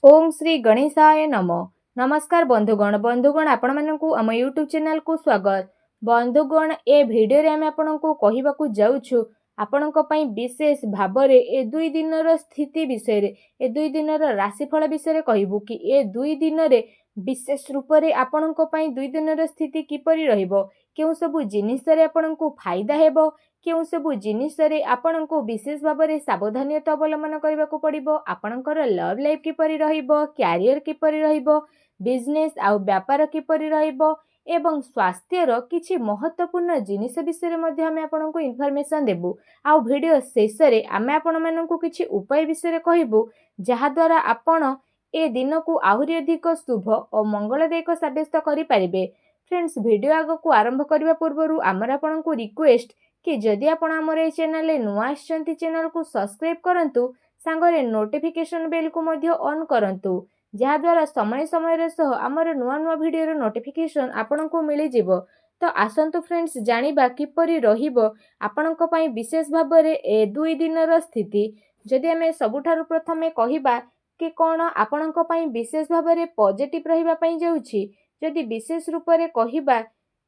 ओम श्री गणेशाय नमः। नमस्कार बंधुगण आपण मानकु आम यूट्यूब चैनल को स्वागत। बंधुगण ए भिडियो रे आम आपनकु कहिबाकु जाउछु आपनक पई विशेष भाबरे ए 2 दिनर स्थिति विषय रे ए 2 दिनर राशिफल विषय रे कहिबु कि ए 2 दिन रे विशेष रूप रे आपनक पई 2 दिनर स्थिति किपरि रहिबो, केउ सब जिनिस रे आपनकु फायदा हेबो, केउ सब जिनिस रे आपनकु विशेष भाबरे सावधानीता अवलंबन करबाकू पड़िबो, आपनकर लव लाइफ किपरि रहिबो, कैरियर किपरि रहिबो, बिजनेस आउ व्यापार किपरि रहिबो एवं स्वास्थ्यर किछि महत्वपूर्ण जिनिस विषय मध्ये आमे आपनकु इन्फॉर्मेशन देबु। आउ वीडियो शेष रे आमे आपण मानकु किछि उपाय विषय कहबु जहा द्वारा आपण ए दिन को आहुरी अधिक शुभ और मंगलदायक साब्यस्त करि पारिबे। फ्रेंड्स, वीडियो आग को आरंभ करबा पूर्वरु आमर आपनकु रिक्वेस्ट कि जदि आपण हमर ए चैनल रे नुआ आछंती चैनल को सब्सक्राइब करंतु, सांगरे नोटिफिकेशन बेल को मध्ये ऑन करंतु, जहा द्वारा समय समय रे सह हमर नुआ नुआ वीडियो रो नोटिफिकेशन आपनकु मिलि जिवो। तो आसंतु फ्रेंड्स, जानिबा किपरि रहिबो आपनक पई विशेष भाबरे ए 2 दिनर स्थिति। जदि हमें सबुठारु प्रथमे कहिबा कि कोन आपनक पई विशेष भाबरे पॉजिटिव रहिबा पई जाउछि, जदि विशेष रूप रे कहिबा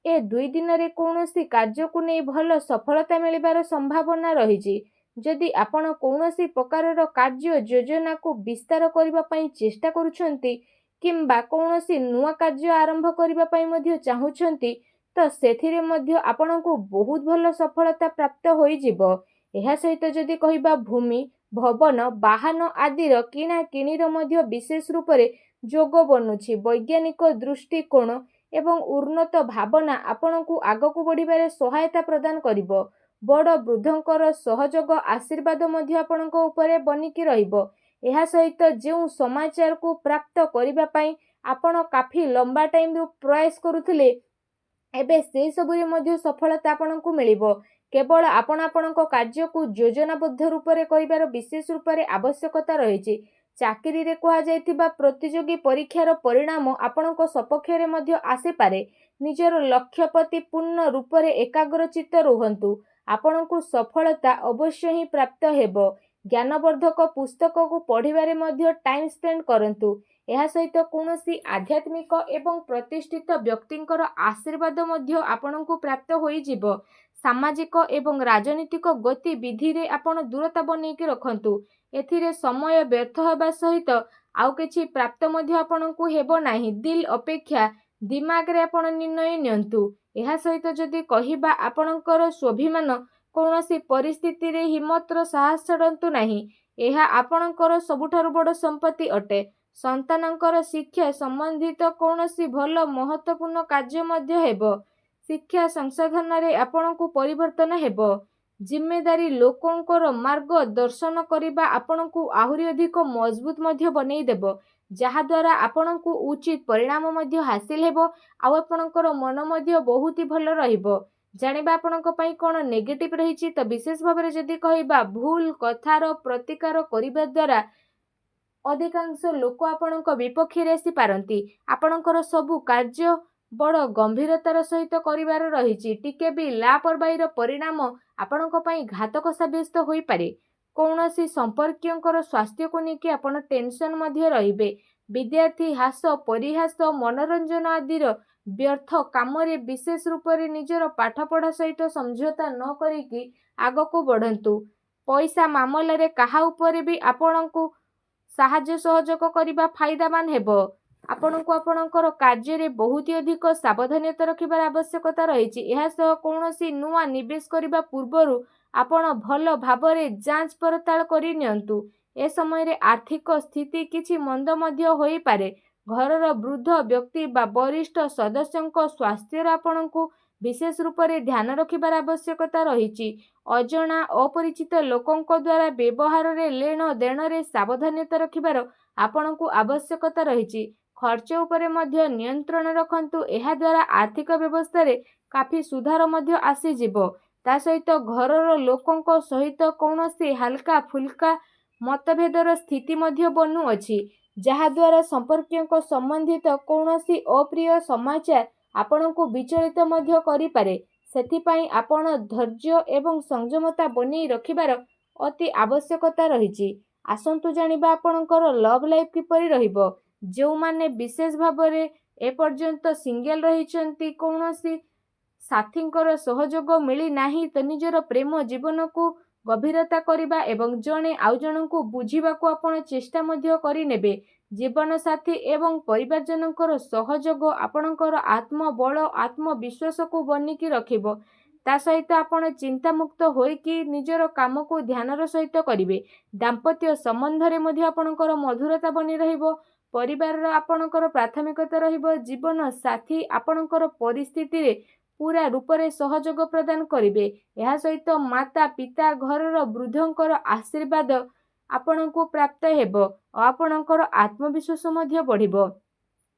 ए 2 दिन रे कोनोसी कार्य को नै भल सफलता मिलिबार संभावना रहिछि। जदि आपण कोनोसी प्रकारर कार्य योजना को विस्तार करिबा पई चेष्टा करूछंती किंबा कोनोसी नुआ कार्य आरंभ करिबा पई मध्ये चाहुछंती, तो सेथिरे मध्ये आपणको बहुत भल सफलता प्राप्त होई जिवो। एहा सहित जदि कहिबा भूमि भवन वाहन आदिर किना किणीर मध्ये विशेष रूप रे जोग बनुछि। वैज्ञानिक दृष्टिकोण एवं उन्नत भावना आपणकु आगकु बढ़िबारे सहायता प्रदान करिवो। बड़ वृद्धंकर सहयोग आशीर्वाद मध्ये आपणक उपरे बनिकी रहिबो। एहा सहित जेउ समाचार को प्राप्त करिबा पई आपण काफी लंबा टाइम रु प्रयास करुथिले, एबे से सबुरे मध्ये सफलता आपणकु मिलिबो। केवल आपण आपणक कार्य को योजनाबद्ध रूप रे करिबार विशेष रूप रे आवश्यकता रहिछि। चाकरी रे कहा जायतिबा प्रतियोगी परीक्षार परिणाम आपणक सपक्ष रे मध्ये आसी पारे। निजर लक्ष्य प्रति पूर्ण रूप रे एकाग्रचित्त रुहंतु, आपणकु सफलता अवश्य ही प्राप्त हेबो। ज्ञानवर्धक पुस्तक को पढ़िबारे मध्ये टाइम स्पेंड करंतु। एहा सहित कोनोसी आध्यात्मिक एवं प्रतिष्ठित व्यक्तिंकर आशीर्वाद मध्ये आपणकु प्राप्त होई जिवो। सामाजिक एवं राजनीतिक गतिविधि रे आपण दूरता बनेकी रखंतु। एथिरे समय व्यर्थ होबा सहित आउ किछि प्राप्त मध्ये आपणकु हेबो नाही। दिल अपेक्षा दिमाग रे आपण निर्णय नियंतु। एहा सहित जदि कहिबा आपणकर स्वाभिमान कोनोसी परिस्थिति रे हिम्मतर साहस छडंतु नाही। एहा आपणकर सबुठारु बड़ संपत्ति अटे। संतानकर शिक्षा संबंधित कोनोसी भल महत्वपूर्ण कार्य मध्ये हेबो। शिक्षा संसाधन रे आपणकु परिवर्तन हेबो। जिम्मेदारी लोकंकर मार्ग दर्शन करिबा आपणकु आहुरी अधिक मजबूत मध्ये बनै देबो, जहा द्वारा आपणकु उचित परिणाम मध्ये हासिल हेबो। आ आपणकर मन मध्ये बहुत ही भल रहिबो। जानिबा आपणक पई कोन नेगेटिव रहिछि, त विशेष भाबरे जदि कहिबा भूल कथार प्रतिकार करिबा द्वारा अधिकांश लोक आपणक विपक्ष रे आसी पारंती। आपणकर सबु कार्य बड़ गंभीरतार सहित करिवार रहिछि। टिके भी लापरवाहीर परिणाम आपणक पई घातक साब्यस्त होई पारे। कौनसी संपर्कियंकर स्वास्थ्य को नेकी आपण टेंशन मध्ये रहिबे। विद्यार्थी हास परिहास मनोरंजन आदिर व्यर्थ काम रे विशेष रूप रे निजर पाठपढ़ा सहित समझौता न करिकी आगको बढ़ंतु। पैसा मामला रे काहा उपरे भी आपणकु साहाय्य सहयोग करिबा फायदामान हेबो। आपणकु आपणकर कार्य रे बहुत अधिक सावधानता रखिबार आवश्यकता रहिछि। एहा सह कोनोसी नुआ निवेश करिबा पूर्वरु आपण भल भाबरे जांच पड़ताल करि नियंतु। ए समय रे आर्थिक स्थिति किछि मंद मध्ये होई पारे। घरर वृद्ध व्यक्ति बा वरिष्ठ सदस्यंक स्वास्थ्य आपणकु विशेष रूप रे ध्यान रखिबार आवश्यकता रहिछि। अजणा अपरिचित लोकंक द्वारा व्यवहार रे लेन देन रे सावधानता रखिबार आपणकु आवश्यकता रहिछि। खर्च उपरे मध्ये नियंत्रण रखंतु। एहा द्वारा आर्थिक व्यवस्था रे काफी सुधार मध्ये आसी जिवो। ता सहित घरर लोकंक सहित कोनोसी हल्का फुल्का मतभेदर स्थिति मध्ये बनु अछि, जहा द्वारा संपर्कियंक संबंधित कोनोसी अप्रिय समाचार आपणकु विचलित मध्ये करि पारे। सेथिपाई आपण धैर्य एवं संयमता बनै रखिबार अति आवश्यकता रहिछि। आसंतु जानिबा आपणकर लव लाइफ किपरि रहिबो। जोमाने विशेष भाबरे एपर्यंत सिंगल रहिचंती कौनसी साथींकर सहयोग मिली नाही तो निजर प्रेम जीवन को गभीरता करिबा एवं जणे आउ जणको बुझिबाको आपण चेष्टा मध्य करिनेबे। जीवन साथी एवं परिवारजनकर सहयोग आपणकर आत्मबल आत्मविश्वास को बनिकी रखिबो। ता सहित आपण चिंतामुक्त होइकी निजर काम को ध्यानर सहित करिवे। दाम्पत्य संबंधरे मध्य आपणकर मधुरता बनी रहिबो। परिवार आपणकर प्राथमिकता रहिबो। जीवन साथी आपणकर परिस्थिति रे पूरा रूपरे सहयोग प्रदान करिवे। यह सहित माता पिता घरर वृद्धंकर आशीर्वाद आपणको प्राप्त हेबो और आपणकर आत्मविश्वास मध्य बढ़िबो।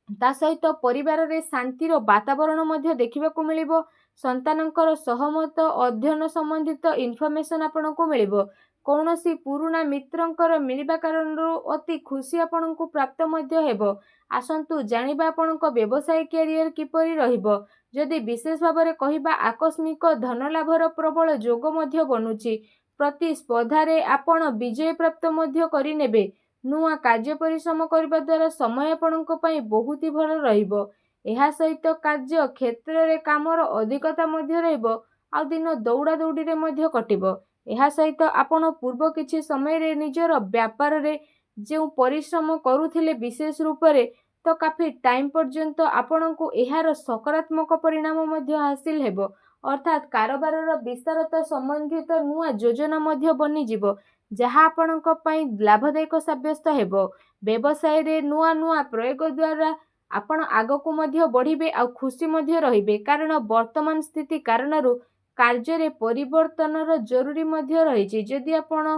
ता सहित परिवार रे शांतिर वातावरण मध्य देखिबाकू मिलिबो। संतानंकर सहमत अध्ययन संबंधित इनफॉरमेशन आपणको मिलिबो। कौनसी पुराना मित्रंकर मिलिबा कारणरू अति खुशी आपणको प्राप्त मध्य हेबो। आसंतु जानिबा आपणको व्यवसाय कैरियर किपरि रहिबो। जदि विशेष भाबरे कहिबा आकस्मिक धन लाभर प्रबल जोग मध्य बनुची। प्रतिस्पर्धारे आपण विजय प्राप्त मध्य करिनेबे। नुआ कार्य परिश्रम करबा द्वारा समय आपणको पई बहुत ही भल रहिबो। एहा सहित कार्य क्षेत्र रे कामर अधिकता मध्य रहिबो। आ दिन दौड़ा दौड़ी रे मध्य कटिबो। एहा सहित आपण पूर्व किछि समय रे निजर व्यापार रे जे परिश्रम करूथिले विशेष रूप रे तो काफी टाइम पर्यंत आपणको एहार सकारात्मक परिणाम मध्य हासिल हेबो। अर्थात कारोबार विस्तारत संबंधित नुआ योजना मध्य बनी जिवो जहाँ आपणको पई लाभदायक साब्यस्त हेबो। व्यवसाय रे नुआ नुआ प्रयोग द्वारा आपण आगको मध्य बढ़िबे आ खुशी मध्य रहिबे। कारण वर्तमान स्थिति कारणरू कार्य रे परिवर्तनर जरूरी मध्य रहिछि। जदि आपण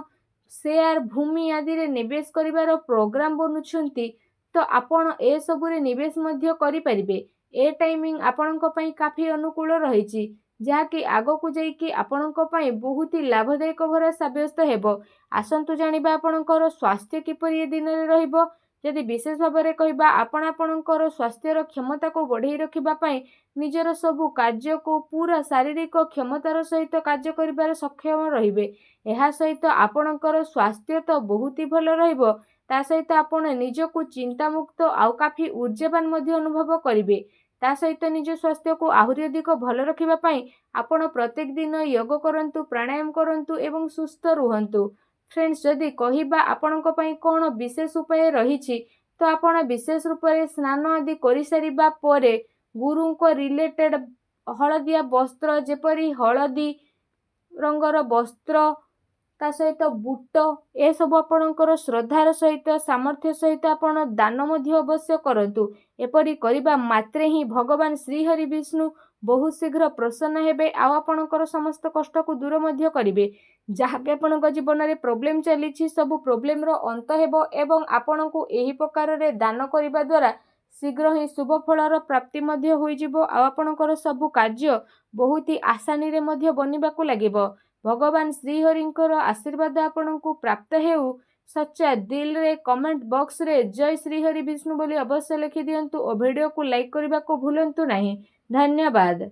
शेयर भूमि आदि रे निवेश करिवार प्रोग्राम बनुछंती तो आपण ए सबुरे निवेश मध्य करि परिबे। ए टाइमिंग आपणको पई काफी अनुकूल रहिछि जहाँकि आगको जाइकी आपणको पई बहुत ही लाभदायक भरा साब्यस्त हेबो। आसंतु जानिबा आपणकर स्वास्थ्य किपरि ए दिन रे रहिबो। यदि विशेष भाबरे कहिबा आपणकर स्वास्थ्यर क्षमता को बढ़ाई रखिबा पई निजर सबु कार्य को पूरा शारीरिक क्षमतार सहित कार्य करिबार सक्षम रहिबे। एहा सहित आपणकर स्वास्थ्य तो बहुत ही भल रहिबो। ता सहित आपण निजको चिंतामुक्त आउ काफी ऊर्जावान मध्य अनुभव करिवे। ता सहित निज स्वास्थ्य को आहुरी अधिक भल रखिबा पई आपण प्रत्येक दिन योग करंतु प्राणायाम करंतु एवं सुस्थ रुहंतु। फ्रेंड्स जदि कहिबा आपणको पई कोन विशेष उपाय रहिछि तो आपण विशेष रूप रे स्नान आदि करि सारिबा परे गुरु को रिलेटेड हळदिया वस्त्र जेपरि हळदी रंगर वस्त्र ता सहित बूट ए सब आपणकर श्रद्धार सहित सामर्थ्य सहित आपण दान मध्य अवश्य करंतु। एपरि करिबा मात्रे ही भगवान श्री हरि विष्णु बहुत शीघ्र प्रसन्न हेबे आ आपणकर समस्त कष्ट को दूर मध्य करिवे। जहाँ भी आपणक जीवन में प्रोब्लेम चली सब प्रोब्लेम रो अंत हेबो एवं आपणको एही प्रकार रे दान करिबा द्वारा शीघ्र ही शुभ फलर प्राप्ति मध्य होई जिवो आ आपणकर सब कार्य बहुत ही आसानी रे मध्य बनिबाकू लागिबो। भगवान श्री हरिंकर आशीर्वाद आपणको प्राप्त हेउ। सच्चा दिल रे कमेंट बॉक्स रे जय श्री हरि विष्णु बोली अवश्य लिखि दियंतु और वीडियो को लाइक करबा को भूलंतु नहीं। धन्यवाद।